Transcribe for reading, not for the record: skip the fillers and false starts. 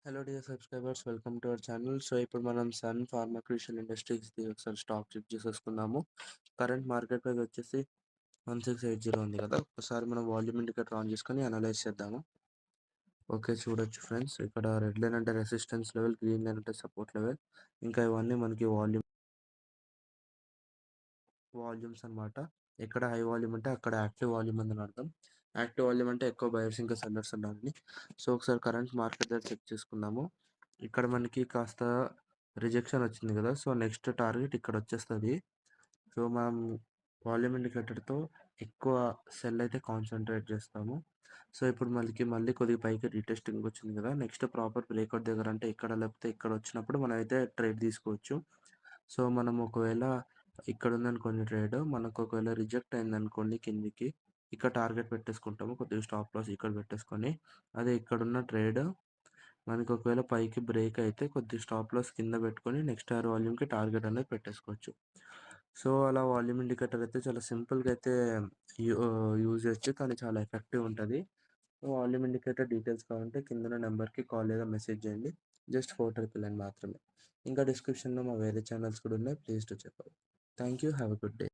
Hello dear subscribers, welcome to our channel. So ఇప్పుడు మనం sun pharma crucial ఇండస్ట్రీస్ది ఒకసారి stock check చేసేసుకుందాము. Current market price వచ్చేసి 1680 ఉంది కదా. ఒకసారి మనం వాల్యూమ్ ఇండికేటర్ ఆన్ చేసుకొని అనలైజ్ చేద్దాము. ఓకే, చూడొచ్చు ఫ్రెండ్స్, ఇక్కడ రెడ్ లైన్ అంటే రెసిస్టెన్స్ లెవెల్, గ్రీన్ లైన్ అంటే సపోర్ట్ లెవెల్, ఇంకా ఇవన్నీ మనకి వాల్యూమ్స్ అన్నమాట. ఎక్కడ హై వాల్యూమ్ అంటే అక్కడ యాక్టివ్ వాల్యూమ్ అని అర్థం. యాక్టివ్ వాల్యూమ్ అంటే ఎక్కువ బయర్స్ ఇంకా సెల్లర్స్ ఉన్నారని. సో ఒకసారి కరెంట్ మార్కెట్ దగ్గర చెక్ చేసుకుందాము. ఇక్కడ మనకి కాస్త రిజెక్షన్ వచ్చింది కదా, సో నెక్స్ట్ టార్గెట్ ఇక్కడ వచ్చేస్తుంది. సో మనం వాల్యూమ్ ఇండికేటర్తో ఎక్కువ సెల్ అయితే కాన్సన్ట్రేట్ చేస్తాము. సో ఇప్పుడు మళ్ళీ కొద్దిగా పైకి రీటెస్టింగ్ వచ్చింది కదా, నెక్స్ట్ ప్రాపర్ బ్రేక్అవుట్ దగ్గర అంటే ఇక్కడ లేకపోతే ఇక్కడ వచ్చినప్పుడు మనం అయితే ట్రేడ్ తీసుకోవచ్చు. సో మనం ఒకవేళ ఇక్కడ ఉందనుకోండి ట్రేడ్, మనకు ఒకవేళ రిజెక్ట్ అయిందనుకోండి కిందికి, ఇక్కడ టార్గెట్ పెట్టేసుకుంటాము, కొద్దిగా స్టాప్ లాస్ ఇక్కడ పెట్టేసుకొని. అదే ఇక్కడున్న ట్రేడ్ మనకి ఒకవేళ పైకి బ్రేక్ అయితే కొద్దిగా స్టాప్ లాస్ కింద పెట్టుకొని నెక్స్ట్ ఆర్ వాల్యూమ్కి టార్గెట్ అనేది పెట్టేసుకోవచ్చు. సో అలా వాల్యూమ్ ఇండికేటర్ అయితే చాలా సింపుల్గా అయితే యూజ్ చేయొచ్చు, కానీ చాలా ఎఫెక్టివ్ ఉంటుంది. వాల్యూమ్ ఇండికేటర్ డీటెయిల్స్ కావాలంటే కింద నెంబర్కి కాల్ లేదా మెసేజ్ చేయండి. జస్ట్ 499 మాత్రమే. ఇంకా డిస్క్రిప్షన్లో మా వేరే ఛానల్స్ కూడా ఉన్నాయి, please to check out. Thank you, have a good day.